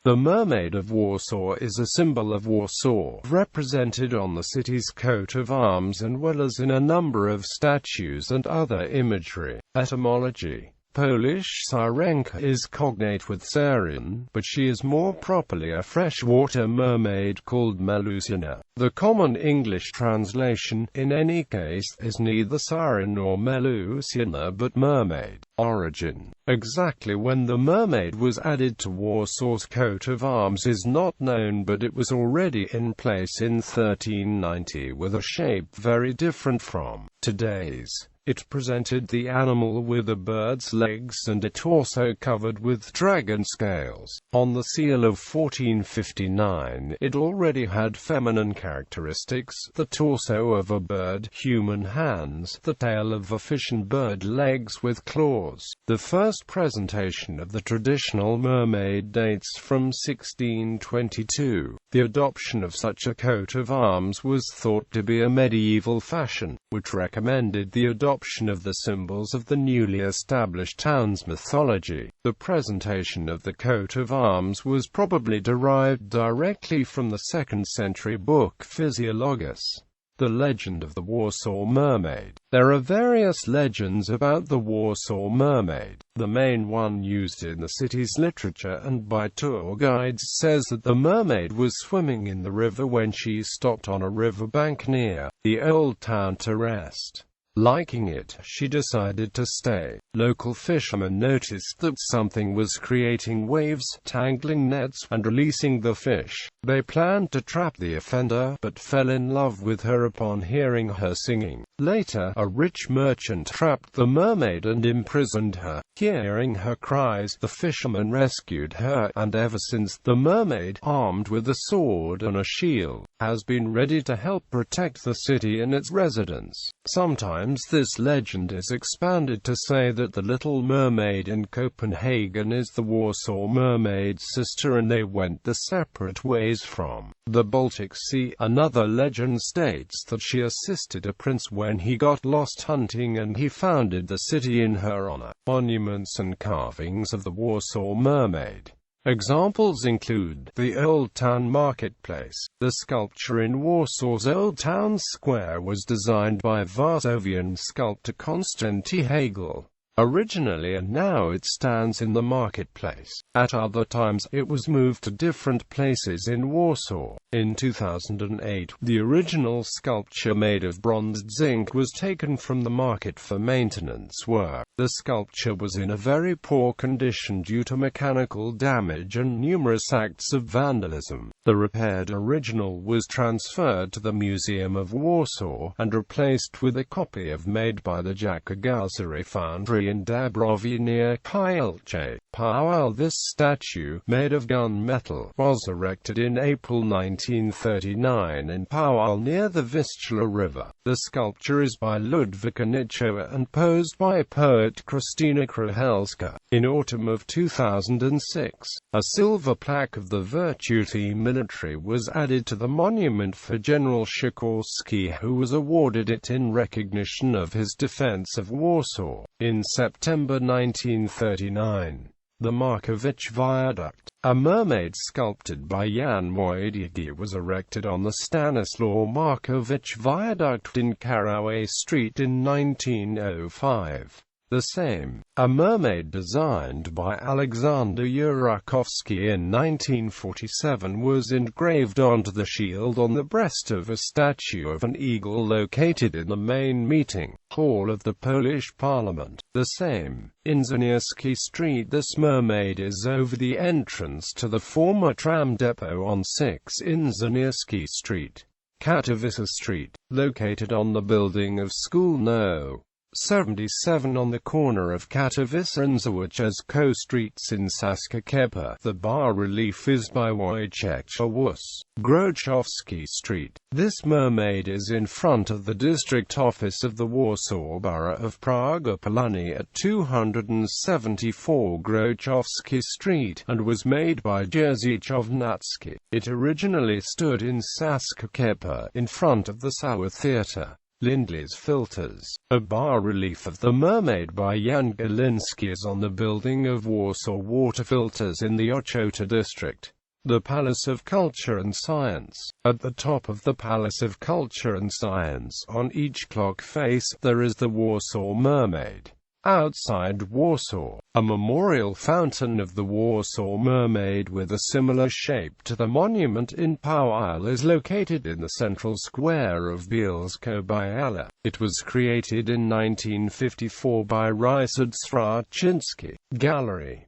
The Mermaid of Warsaw is a symbol of Warsaw, represented on the city's coat of arms and well as in a number of statues and other imagery. Etymology: Polish syrenka is cognate with siren, but she is more properly a freshwater mermaid called melusina. The common English translation, in any case, is neither siren nor melusina but mermaid. Origin: exactly when the mermaid was added to Warsaw's coat of arms is not known, but it was already in place in 1390 with a shape very different from today's. It presented the animal with a bird's legs and a torso covered with dragon scales. On the seal of 1459, it already had feminine characteristics: the torso of a bird, human hands, the tail of a fish and bird legs with claws. The first presentation of the traditional mermaid dates from 1622. The adoption of such a coat of arms was thought to be a medieval fashion, which recommended the adoption of the symbols of the newly established town's mythology. The presentation of the coat of arms was probably derived directly from the 2nd century book Physiologus. The legend of the Warsaw Mermaid. There are various legends about the Warsaw Mermaid. The main one used in the city's literature and by tour guides says that the mermaid was swimming in the river when she stopped on a riverbank near the old town to rest. Liking it, she decided to stay. Local fishermen noticed that something was creating waves, tangling nets, and releasing the fish. They planned to trap the offender, but fell in love with her upon hearing her singing. Later, a rich merchant trapped the mermaid and imprisoned her. Hearing her cries, the fisherman rescued her, and ever since, the mermaid, armed with a sword and a shield, has been ready to help protect the city and its residents. Sometimes this legend is expanded to say that the Little Mermaid in Copenhagen is the Warsaw Mermaid's sister and they went their separate ways from the Baltic Sea. Another legend states that she assisted a prince when he got lost hunting and he founded the city in her honor. Monuments and carvings of the Warsaw Mermaid. Examples include the Old Town Marketplace. The sculpture in Warsaw's Old Town Square was designed by Varsovian sculptor Konstanty Hagel. Originally and now it stands in the marketplace. At other times, it was moved to different places in Warsaw. In 2008, the original sculpture made of bronzed zinc was taken from the market for maintenance work. The sculpture was in a very poor condition due to mechanical damage and numerous acts of vandalism. The repaired original was transferred to the Museum of Warsaw, and replaced with a copy made by the Jaka foundry in Dąbrowa near Kielce. Powell. This statue, made of gunmetal, was erected in April 1939 in Powell near the Vistula River. The sculpture is by Ludwika Nichowa and posed by poet Krystyna Krychelska. In autumn of 2006, a silver plaque of the Virtuti Militari was added to the monument for General Sikorski, who was awarded it in recognition of his defense of Warsaw. In September 1939, the Markowicz Viaduct, a mermaid sculpted by Jan Wojdycki, was erected on the Stanislaw Markowicz Viaduct in Caraway Street in 1905. The same, a mermaid designed by Alexander Yurakowski in 1947 was engraved onto the shield on the breast of a statue of an eagle located in the main meeting hall of the Polish Parliament. The same, in Zaniewski Street. This mermaid is over the entrance to the former tram depot on 6 in Zaniewski Street, Katowice Street, located on the building of School No. 77 on the corner of Katowice and Zawaczewsko Streets in Saskakiepa. The bas-relief is by Wojciech Łus. Grochowski Street. This mermaid is in front of the district office of the Warsaw Borough of Prague Polani at 274 Grochowski Street, and was made by Jerzy Chownacki. It originally stood in Saskakiepa, in front of the Sauer Theatre. Lindley's Filters, a bas-relief of the Mermaid by Jan Galiński, is on the building of Warsaw water filters in the Ochota district. The Palace of Culture and Science. At the top of the Palace of Culture and Science, on each clock face, there is the Warsaw Mermaid. Outside Warsaw, a memorial fountain of the Warsaw Mermaid with a similar shape to the monument in Powile is located in the central square of Bielsko-Biała. It was created in 1954 by Ryszard Straczynski. Gallery.